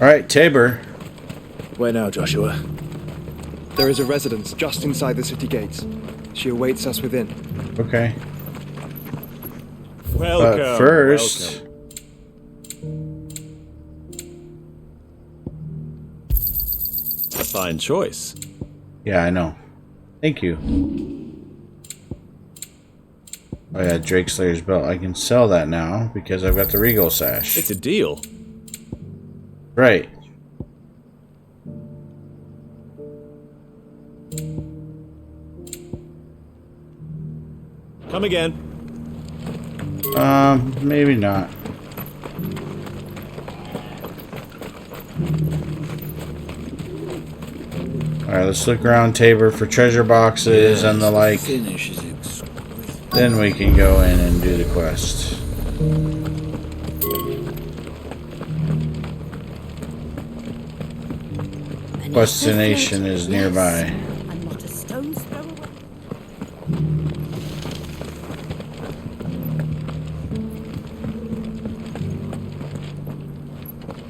Alright, Tabor. Where now, Joshua? There is a residence just inside the city gates. She awaits us within. Okay. Welcome. But first... Welcome. A fine choice. Yeah, I know. Thank you. Oh yeah, Drake Slayer's belt. I can sell that now because I've got the Regal sash. It's a deal. Right. Come again. Maybe not. Alright, let's look around Tabor for treasure boxes and the like. Then we can go in and do the quest. Destination is nearby. I'm not a stone's throw away.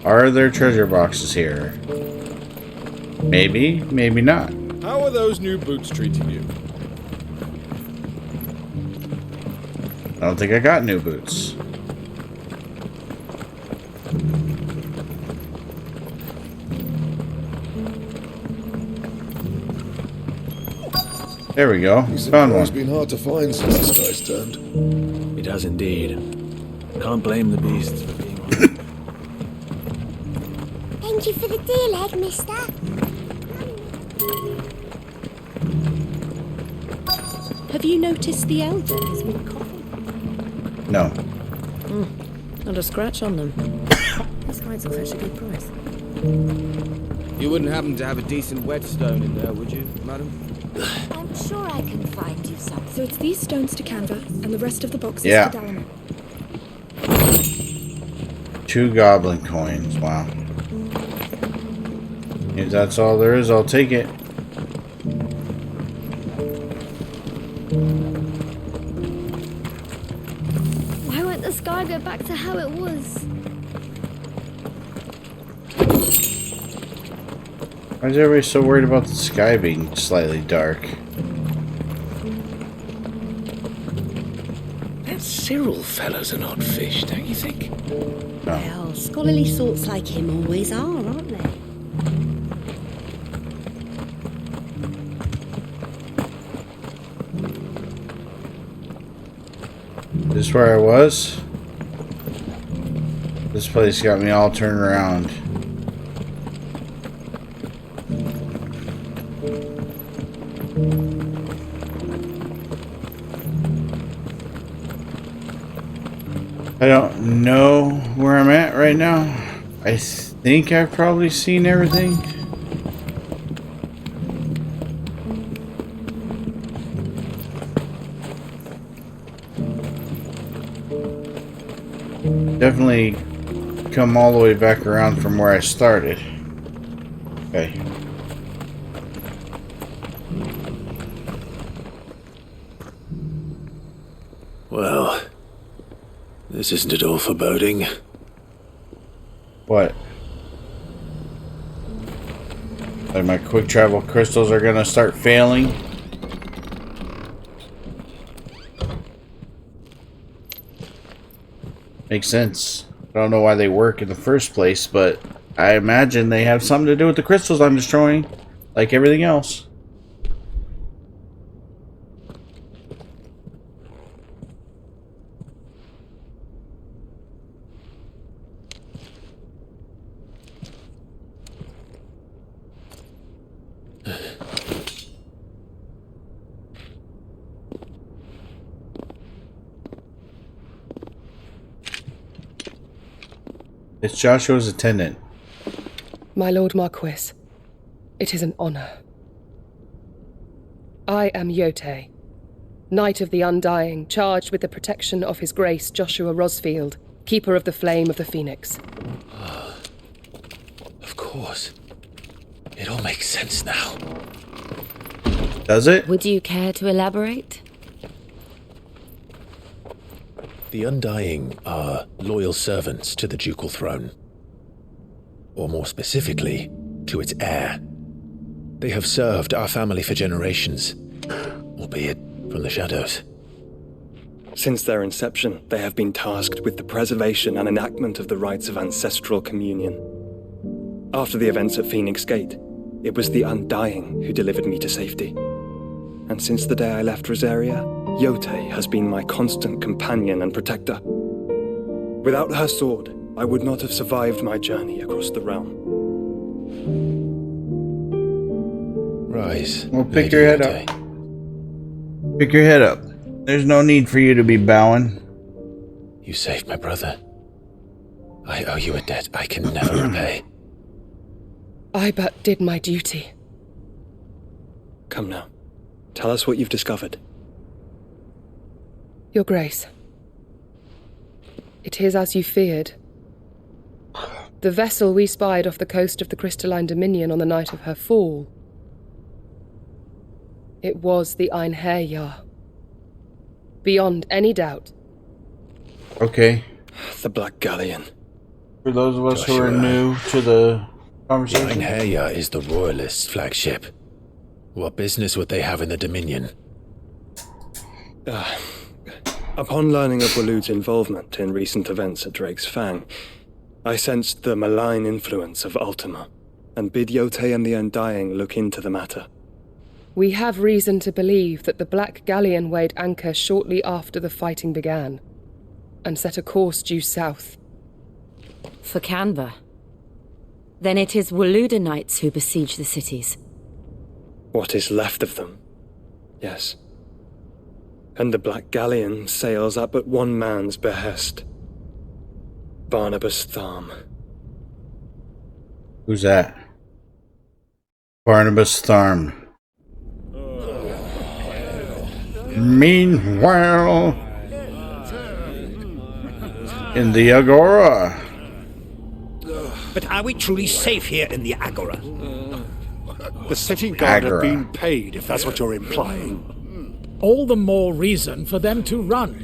Are there treasure boxes here? Maybe, maybe not. How are those new boots treating you? I don't think I got new boots. There we go. Found one. It's been hard to find since the sky's turned. It has indeed. Can't blame the beasts for being on. Thank you for the deal, Egg, mister. Have you noticed the elder has been coughing? No. Not a scratch on them. This hides at such a good price. You wouldn't happen to have a decent whetstone in there, would you, madam? I'm sure I can find you some. So it's these stones to Canva and the rest of the boxes Yeah. to Dalaman. 2 goblin coins. Wow. If that's all there is, I'll take it. Why won't the sky go back to how it was? Why is everybody so worried about the sky being slightly dark? That Cyril fellow's an odd fish, don't you think? No. Well, scholarly sorts like him always are, aren't they? Is this where I was? This place got me all turned around. I don't know where I'm at right now. I think I've probably seen everything. Definitely come all the way back around from where I started. Okay. Well, this isn't at all foreboding. What? Like my quick travel crystals are gonna start failing? Makes sense. I don't know why they work in the first place, but I imagine they have something to do with the crystals I'm destroying, like everything else. It's Joshua's attendant. My Lord Marquis, it is an honor. I am Yote, Knight of the Undying, charged with the protection of His Grace Joshua Rosfield, Keeper of the Flame of the Phoenix. Of course. It all makes sense now. Does it? Would you care to elaborate? The Undying are loyal servants to the ducal throne. or more specifically, to its heir. They have served our family for generations, albeit from the shadows. Since their inception, they have been tasked with the preservation and enactment of the rites of ancestral communion. After the events at Phoenix Gate, it was the Undying who delivered me to safety. And since the day I left Rosaria, Yote has been my constant companion and protector. Without her sword, I would not have survived my journey across the realm. Rise. Well, pick Lady your head Yote. up. Pick your head up. There's no need for you to be bowing. You saved my brother. I owe you a debt I can never repay. I but did my duty. Come now. Tell us what you've discovered. Your Grace. It is as you feared. The vessel we spied off the coast of the Crystalline Dominion on the night of her fall. It was the heir. Beyond any doubt. Okay. The Black Galleon. For those of us who are Joshua. new to the The conversation. heir is the Royalists' flagship. What business would they have in the Dominion? Upon learning of Waloed's involvement in recent events at Drake's Fang, I sensed the malign influence of Ultima, and bid Yote and the Undying look into the matter. We have reason to believe that the Black Galleon weighed anchor shortly after the fighting began, and set a course due south. For Canva. Then it is Waloed knights who besiege the cities. What is left of them? Yes. And the Black Galleon sails at but one man's behest. Barnabas Tharm. Who's that? Barnabas Tharm. Meanwhile, in the Agora. But are we truly safe here in the Agora? The city guard Agora. have been paid, if that's what you're implying. All the more reason for them to run.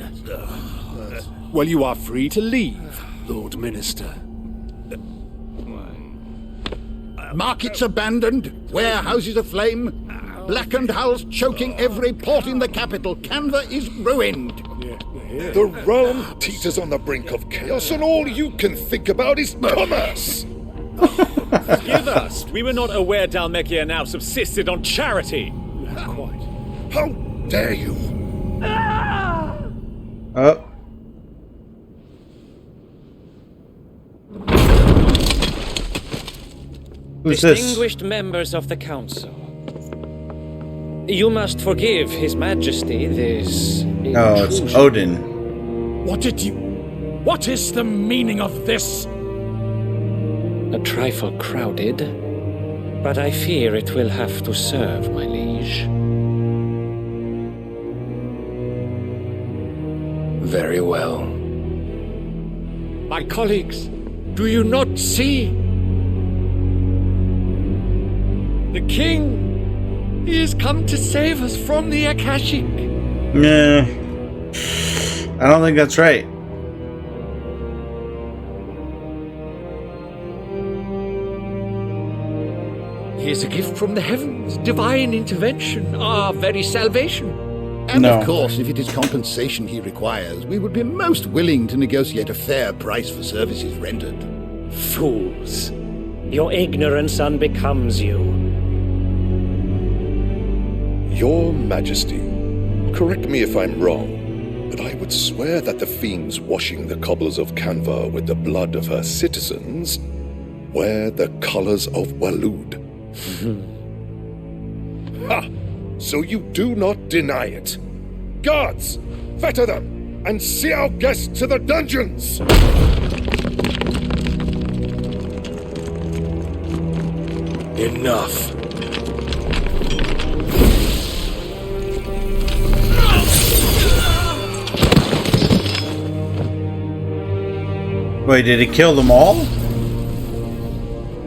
Well, you are free to leave, Lord Minister. Markets abandoned, warehouses aflame, blackened hulls choking every port in the capital. Canva is ruined. The realm teeters on the brink of chaos, and all you can think about is commerce! Forgive us! We were not aware Dalmekia now subsisted on charity! Quite. How dare you! Oh. Who's this? Distinguished members of the council. You must forgive His Majesty this No, it's intrusion. Odin. What is the meaning of this? A trifle crowded, but I fear it will have to serve, my liege. Very well. My colleagues, do you not see? The king, he has come to save us from the Akashic. Nah. I don't think that's right. He is a gift from the heavens, divine intervention, our very salvation. And No. of course, if it is compensation he requires, we would be most willing to negotiate a fair price for services rendered. Fools. Your ignorance unbecomes you. Your Majesty, correct me if I'm wrong, but I would swear that the fiends washing the cobbles of Canva with the blood of her citizens wear the colors of Waloed. Ha! So you do not deny it. Guards, fetter them, and see our guests to the dungeons! Enough. Wait, did he kill them all?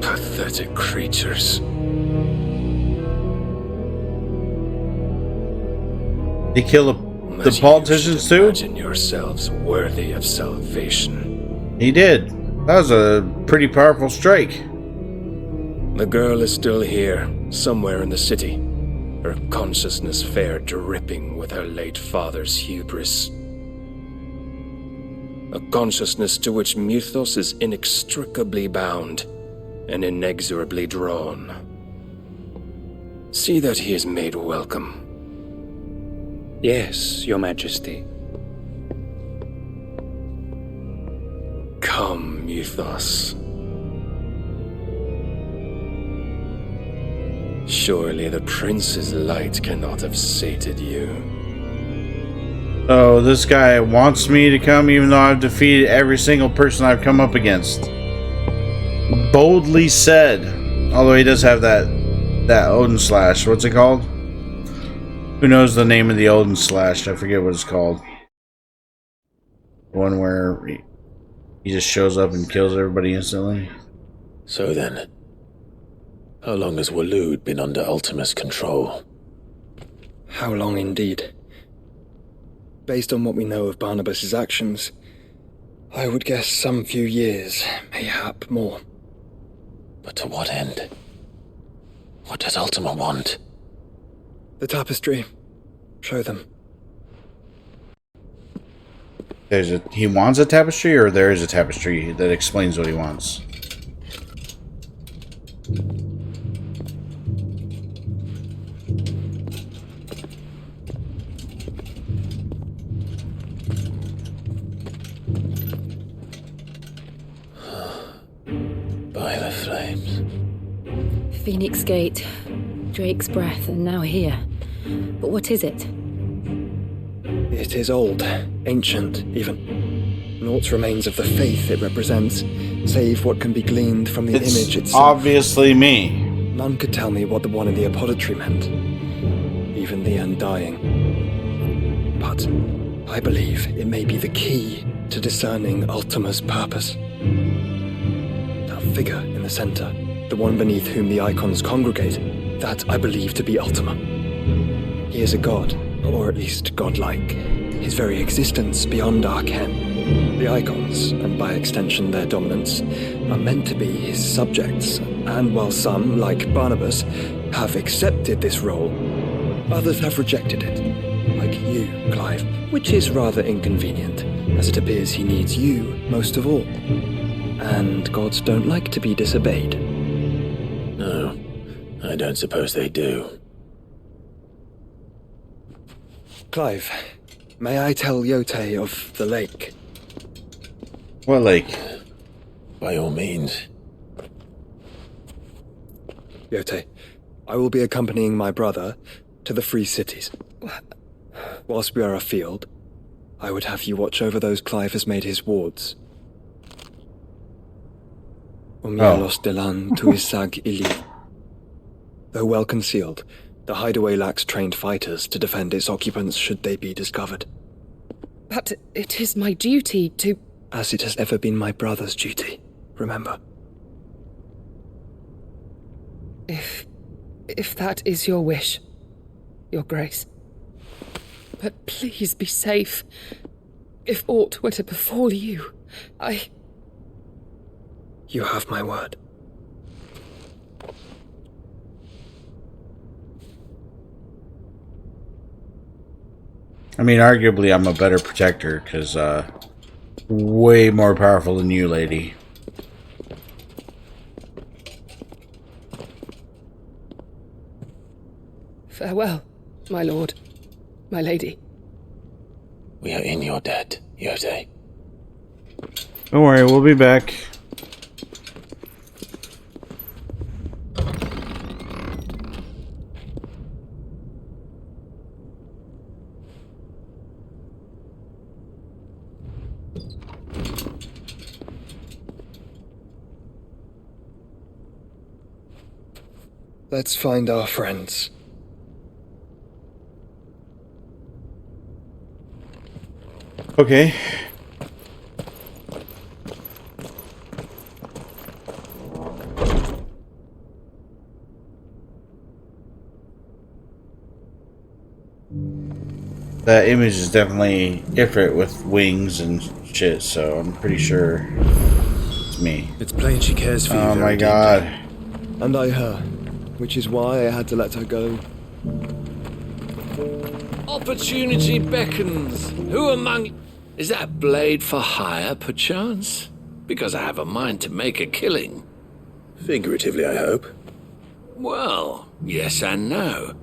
Pathetic creatures. Did he kill the politicians too? Imagine yourselves worthy of salvation. He did. That was a pretty powerful strike. The girl is still here, somewhere in the city. Her consciousness fair dripping with her late father's hubris. A consciousness to which Mythos is inextricably bound and inexorably drawn. See that he is made welcome. Yes, Your Majesty. Come, Mythos. Surely the prince's light cannot have sated you. Oh, this guy wants me to come even though I've defeated every single person I've come up against. Boldly said. Although he does have that Odin slash. What's it called? Who knows the name of the Odin slash? I forget what it's called. One where he just shows up and kills everybody instantly. So then, how long has Waloed been under Ultima's control? How long indeed? Based on what we know of Barnabas's actions, I would guess some few years, mayhap more. But to what end? What does Ultima want? The tapestry. Show them. He wants a tapestry, or there is a tapestry that explains what he wants? By the flames. Phoenix Gate, Drake's Breath, and now here. But what is it? It is old, ancient, even. Naught remains of the faith it represents, save what can be gleaned from the image itself. Obviously me. None could tell me what the one in the apothecary meant, even the Undying. But I believe it may be the key to discerning Ultima's purpose. That figure in the center, the one beneath whom the icons congregate, that I believe to be Ultima. He is a god, or at least godlike, his very existence beyond our ken. The icons, and by extension their dominance, are meant to be his subjects, and while some, like Barnabas, have accepted this role, others have rejected it, like you, Clive, which is rather inconvenient, as it appears he needs you most of all. And gods don't like to be disobeyed. No, I don't suppose they do. Clive, may I tell Yote of the lake? What lake? By all means. Yote, I will be accompanying my brother to the Free Cities. Whilst we are afield, I would have you watch over those Clive has made his wards. Umielos delan tuisag ili. Though well concealed, the hideaway lacks trained fighters to defend its occupants should they be discovered. But it is my duty to... As it has ever been my brother's duty, remember. If that is your wish, Your Grace. But please be safe. If aught were to befall you, You have my word. I mean, arguably I'm a better protector, because, way more powerful than you, lady. Farewell, my lord, my lady. We are in your debt, Yote. Don't worry, we'll be back. Let's find our friends. Okay. That image is definitely Ifrit with wings and shit, so I'm pretty sure it's me. It's plain she cares for you. Oh my god. And I her, which is why I had to let her go. Opportunity beckons. Who among... Is that blade for hire, perchance? Because I have a mind to make a killing. Figuratively, I hope. Well, yes and no.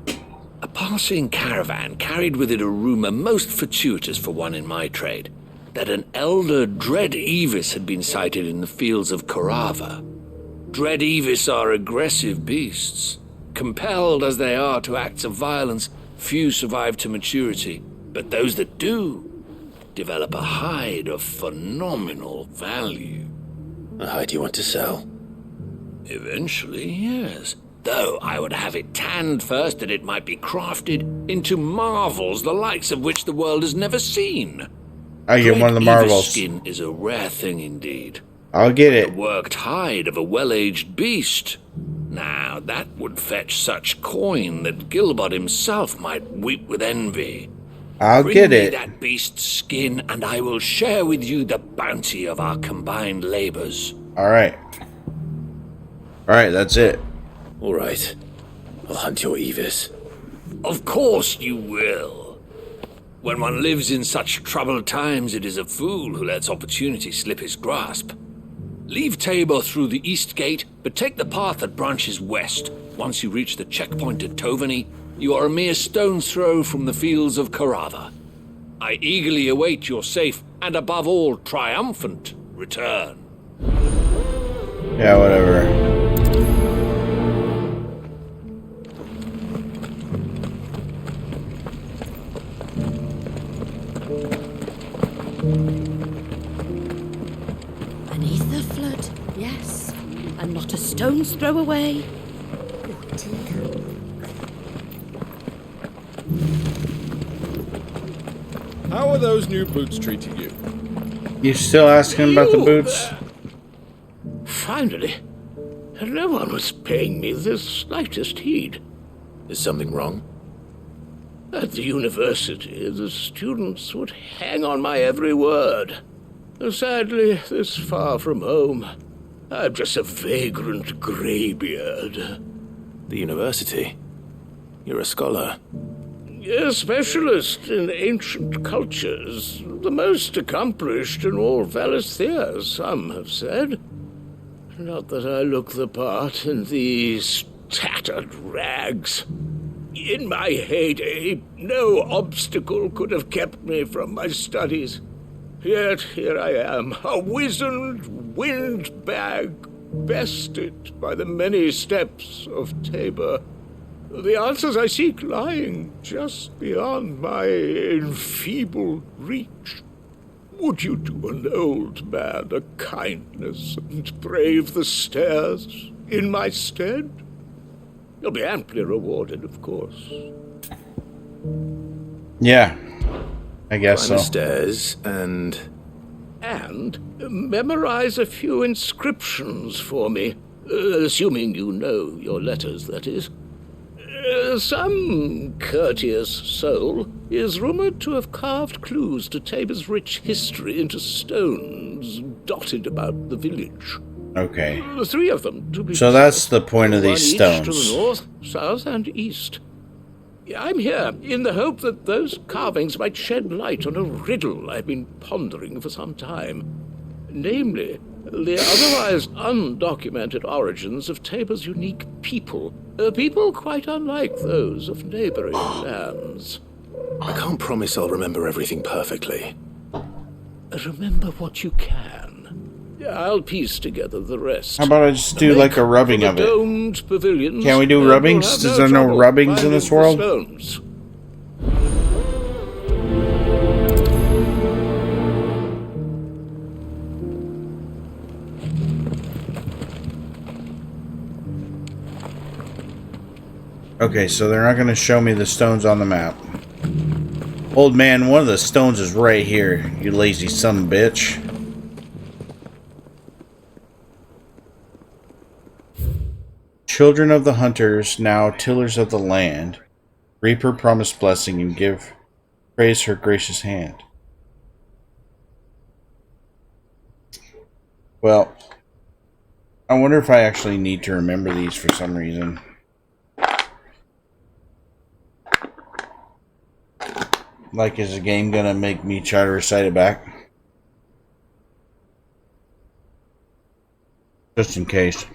A passing caravan carried with it a rumor most fortuitous for one in my trade, that an elder Dread Evis had been sighted in the fields of Korava. Dread Evis are aggressive beasts. Compelled as they are to acts of violence, few survive to maturity, but those that do develop a hide of phenomenal value. A hide you want to sell? Eventually, yes. Though I would have it tanned first that it might be crafted into marvels the likes of which the world has never seen. I get one of the marvels. Skin is a rare thing indeed. I'll get it. The worked hide of a well-aged beast. Now, that would fetch such coin that Gilbert himself might weep with envy. I'll get it. Bring me that beast's skin, and I will share with you the bounty of our combined labors. Alright. Alright, that's it. Alright. I'll hunt your Evis. Of course you will. When one lives in such troubled times, it is a fool who lets opportunity slip his grasp. Leave Tabor through the east gate, but take the path that branches west. Once you reach the checkpoint at Tovani, you are a mere stone's throw from the fields of Korava. I eagerly await your safe, and above all, triumphant return. Yeah, whatever. Beneath the flood, yes. And not a stone's throw away. Oh, dear. How are those new boots treating you? You still asking about the boots? Finally. No one was paying me the slightest heed. Is something wrong? At the university, the students would hang on my every word. Sadly, this far from home, I'm just a vagrant greybeard. The university? You're a scholar. A specialist in ancient cultures, the most accomplished in all Valesthea, some have said. Not that I look the part in these tattered rags. In my heyday, no obstacle could have kept me from my studies. Yet here I am, a wizened windbag, bested by the many steps of Tabor. The answers I seek lying just beyond my enfeebled reach. Would you do an old man a kindness and brave the stairs in my stead? You'll be amply rewarded, of course. Yeah, I guess so. Climb the stairs and memorize a few inscriptions for me, assuming you know your letters, that is. Some courteous soul is rumored to have carved clues to Tabor's rich history into stones dotted about the village. Okay. 3 of them, to be So that's the point of these one each stones. to the north, south, and east. I'm here in the hope that those carvings might shed light on a riddle I've been pondering for some time. Namely, the otherwise undocumented origins of Tabor's unique people. People quite unlike those of neighboring lands. I can't promise I'll remember everything perfectly. Remember what you can. I'll piece together the rest. How about I just do like a rubbing of it? Domed pavilions, Can't we do rubbings? Is there no trouble rubbings in finding this the world? stones. Okay, so they're not going to show me the stones on the map. Old man, one of the stones is right here, you lazy son of a bitch. Children of the hunters, now tillers of the land, reap her promised blessing and give praise her gracious hand. Well, I wonder if I actually need to remember these for some reason. Like, is the game gonna make me try to recite it back? Just in case.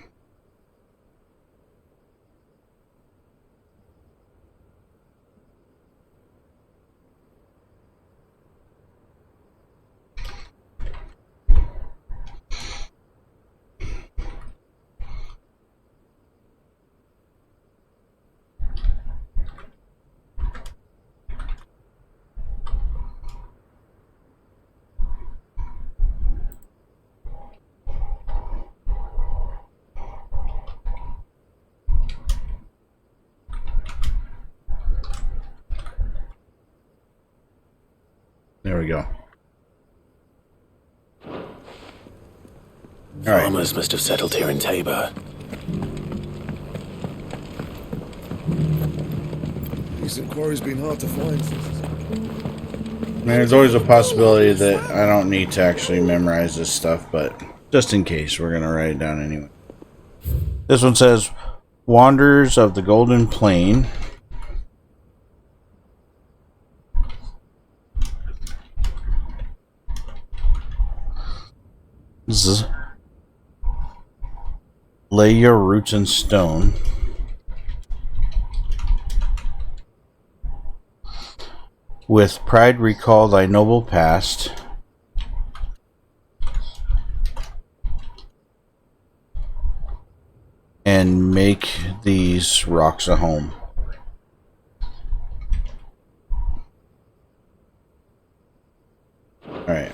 There we go. Farmers must have settled here in Tabor. Recent quarry's been hard to find. There's always a possibility that I don't need to actually memorize this stuff, but just in case, we're gonna write it down anyway. This one says, Wanderers of the Golden Plain. Lay your roots in stone. With pride recall thy noble past. And make these rocks a home. Alright.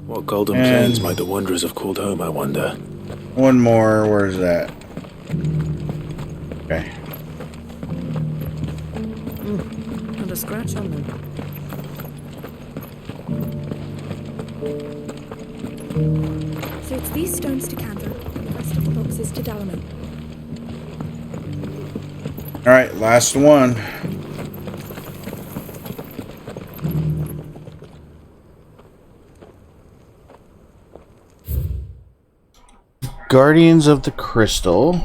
What golden plains might the wanderers have called home, I wonder? One more, where's that? Okay. Not a scratch on them. So it's these stones to Canva, and the rest of the boxes to Dalamo. Alright, last one. Guardians of the Crystal.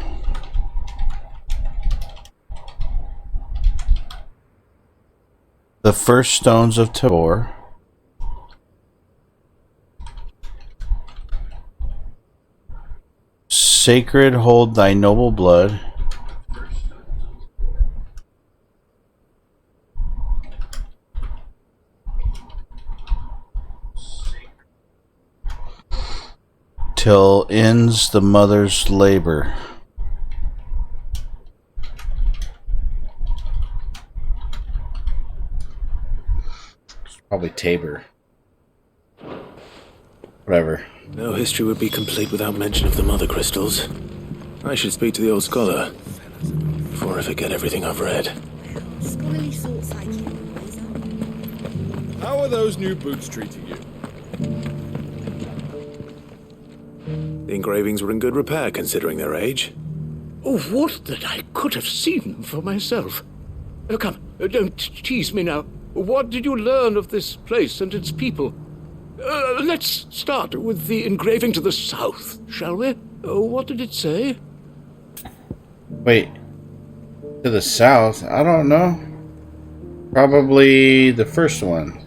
The first stones of Tabor. Sacred hold thy noble blood. Till ends the mother's labor. It's probably Tabor. Whatever. No history would be complete without mention of the mother crystals. I should speak to the old scholar before I forget everything I've read. Scholarly sort psyche. How are those new boots treating you? The engravings were in good repair considering their age. Oh, would that I could have seen them for myself. Oh, come, don't tease me now. What did you learn of this place and its people? Let's start with the engraving to the south, shall we? What did it say? Wait. To the south? I don't know. Probably the first one.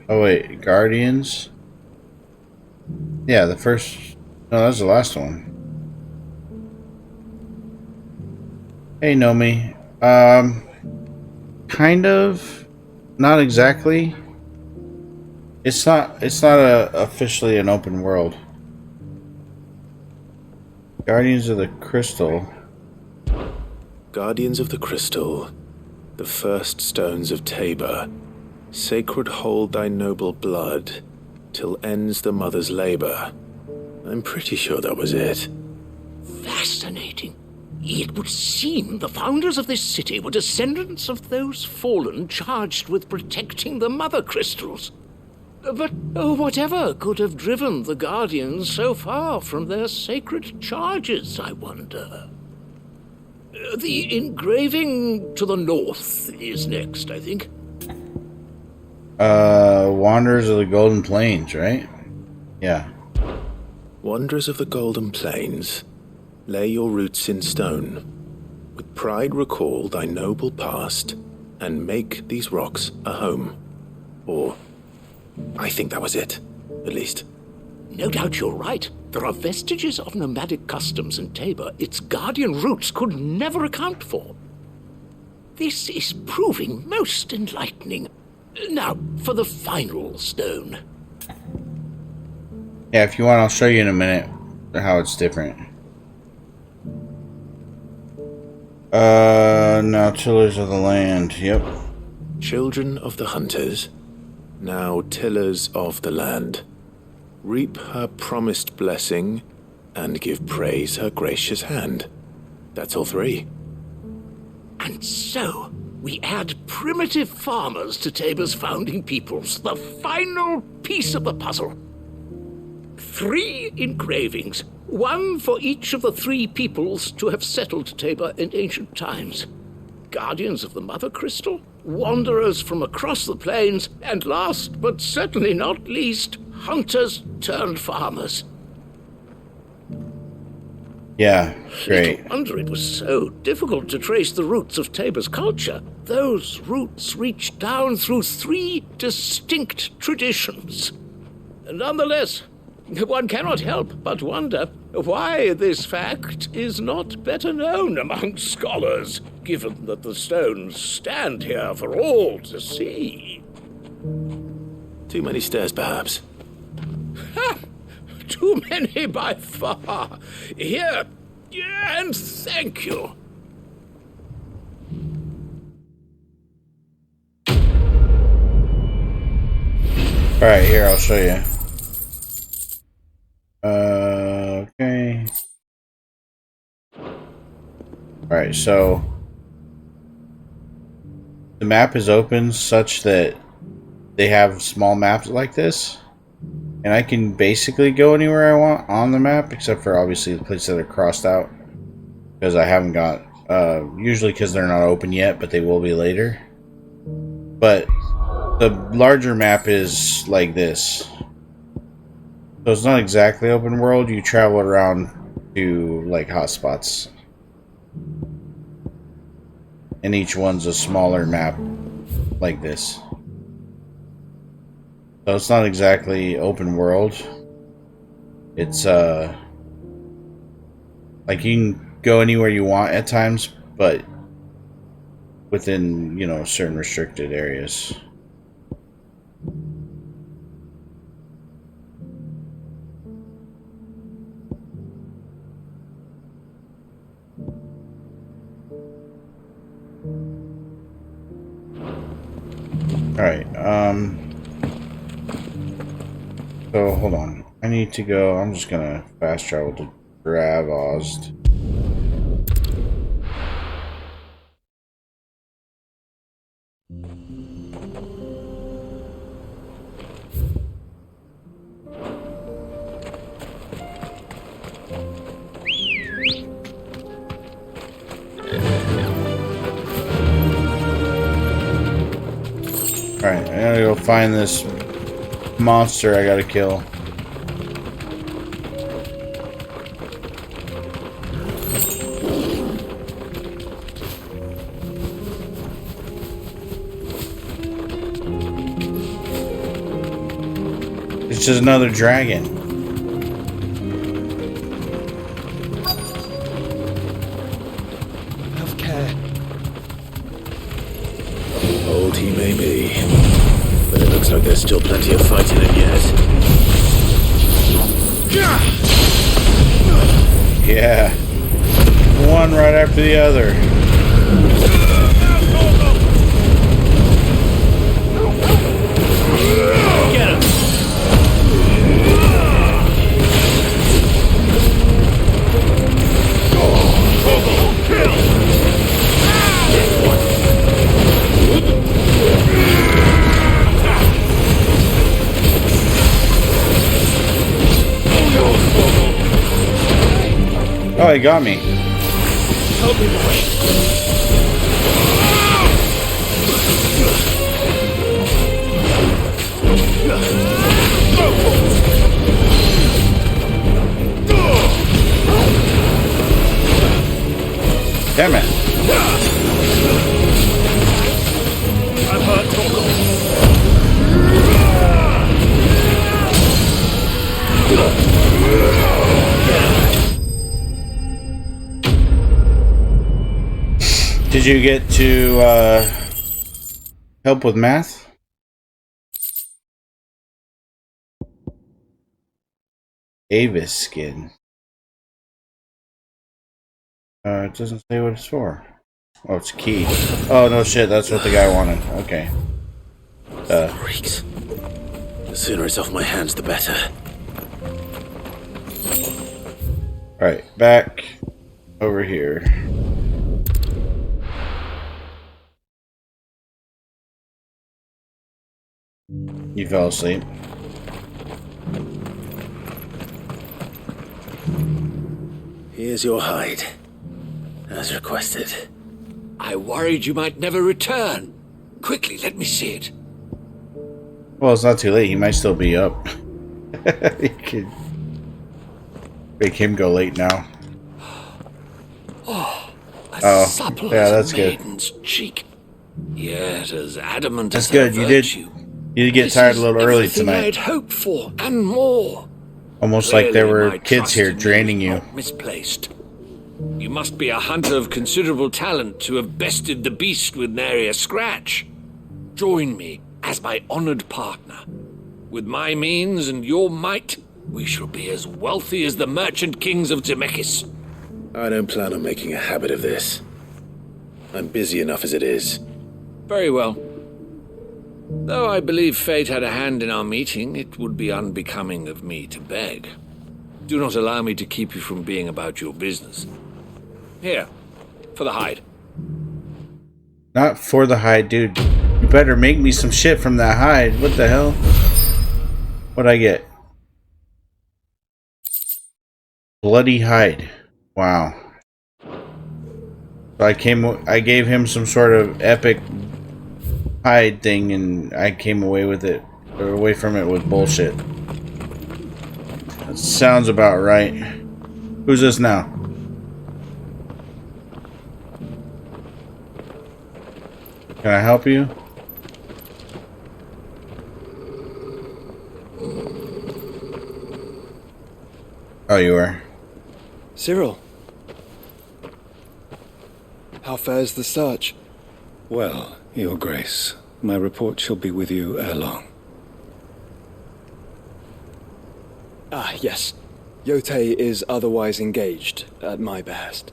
Oh wait, Guardians? Yeah, the first... No, that's the last one. Hey, Nomi. Kind of. Not exactly. It's not officially an open world. Guardians of the Crystal. Guardians of the Crystal. The first stones of Tabor. Sacred hold thy noble blood, till ends the mother's labor. I'm pretty sure that was it. Fascinating. It would seem the founders of this city were descendants of those fallen charged with protecting the mother crystals. But whatever could have driven the Guardians so far from their sacred charges, I wonder? The engraving to the north is next, I think. Wanderers of the Golden Plains, right? Yeah. Wanderers of the Golden Plains, lay your roots in stone. With pride recall thy noble past, and make these rocks a home. Or, I think that was it, at least. No doubt you're right. There are vestiges of nomadic customs in Tabor its guardian roots could never account for. This is proving most enlightening. Now, for the final stone. Yeah, if you want, I'll show you in a minute how it's different. Now tillers of the land, yep. Children of the hunters, now tillers of the land. Reap her promised blessing, and give praise her gracious hand. That's all three. And so, we add primitive farmers to Tabor's founding peoples, the final piece of the puzzle. 3 engravings, one for each of the 3 peoples to have settled Tabor in ancient times. Guardians of the Mother Crystal, wanderers from across the plains, and last but certainly not least, hunters turned farmers. Yeah, great. No wonder it was so difficult to trace the roots of Tabor's culture. Those roots reach down through 3 distinct traditions. Nonetheless, one cannot help but wonder why this fact is not better known among scholars, given that the stones stand here for all to see. Too many stairs, perhaps. Ha! Too many by far. Here, and thank you. Alright, here, I'll show you. Okay. Alright, so the map is open such that they have small maps like this, and I can basically go anywhere I want on the map, except for obviously the places that are crossed out, because I haven't got, usually because they're not open yet, but they will be later. But the larger map is like this. So it's not exactly open world, you travel around to like hotspots. And each one's a smaller map like this. So it's not exactly open world. It's like you can go anywhere you want at times, but within, you know, certain restricted areas. Alright, so hold on. I need to go, I'm just gonna fast travel to Gravozd. Alright, I gotta go find this monster I gotta kill. It's just another dragon. Have care. Old he may be, but it looks like there's still plenty of fight in it yet. Yeah. One right after the other. Get him! Oh, he got me. Help me, boy. Damn it. I'm hurt, Torgal. Did you get to help with math? Avis skin. It doesn't say what it's for. Oh, it's key. Oh, no shit, that's what the guy wanted. Okay. Freaks. The sooner it's off my hands, the better. Alright, back over here. You fell asleep. Here's your hide, as requested. I worried you might never return. Quickly, let me see it. Well, it's not too late. He might still be up. You could make him go late now. Supple yeah, as that's a good. maiden's cheek. Yet as adamant That's as good. her You did. virtue. You did get tired a little early Everything I had tonight. hoped for and more. Almost like there Clearly, were my kids trust here in you draining is you. not misplaced. You must be a hunter of considerable talent to have bested the beast with nary a scratch. Join me as my honored partner. With my means and your might, we shall be as wealthy as the merchant kings of Zemeckis. I don't plan on making a habit of this. I'm busy enough as it is. Very well. Though I believe fate had a hand in our meeting, it would be unbecoming of me to beg. Do not allow me to keep you from being about your business. Here, for the hide. Not for the hide, dude. You better make me some shit from that hide. What the hell? What'd I get? Bloody hide. Wow. So I gave him some sort of epic hide thing, and I came away with it, or away from it with bullshit. That sounds about right. Who's this now? Can I help you? Oh, you are. Cyril. How fares the search? Well, Your Grace, my report shall be with you ere long. Ah, yes. Yotei is otherwise engaged, at my behest.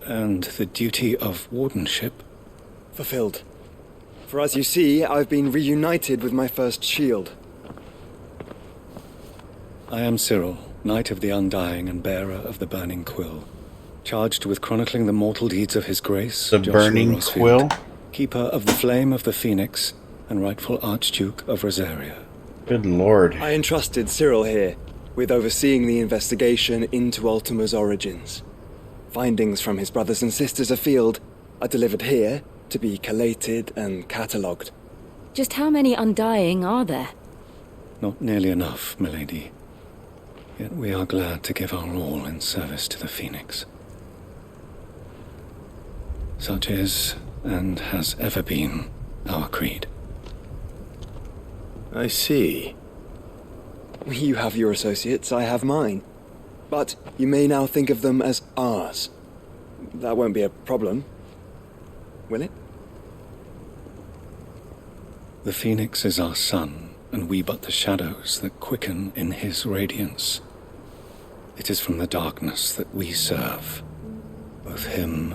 And the duty of wardenship? Fulfilled. For as you see, I've been reunited with my first shield. I am Cyril, Knight of the Undying and bearer of the Burning Quill, charged with chronicling the mortal deeds of His Grace, The Joshua Burning Rosfield, Quill? Keeper of the Flame of the Phoenix, and rightful Archduke of Rosaria. Good lord. I entrusted Cyril here with overseeing the investigation into Ultima's origins. Findings from his brothers and sisters afield are delivered here to be collated and catalogued. Just how many Undying are there? Not nearly enough, milady. Yet we are glad to give our all in service to the Phoenix. Such is, and has ever been, our creed. I see. You have your associates, I have mine. But you may now think of them as ours. That won't be a problem, will it? The Phoenix is our sun, and we but the shadows that quicken in his radiance. It is from the darkness that we serve, both him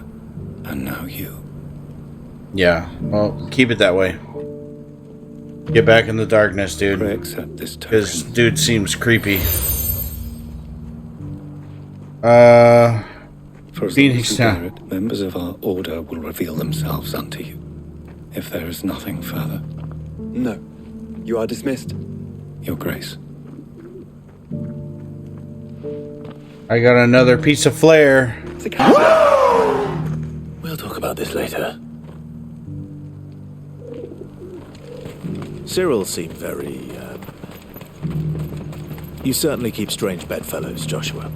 and now you. Yeah, well, keep it that way. Get back in the darkness, dude. Pray accept this token. This dude seems creepy. For as Phoenix long as you now. bear it, members of our order will reveal themselves unto you, if there is nothing further. No. You are dismissed. Your Grace. I got another piece of flair. We'll talk about this later. Cyril seemed very, You certainly keep strange bedfellows, Joshua.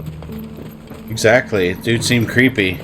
Exactly. Dude seemed creepy.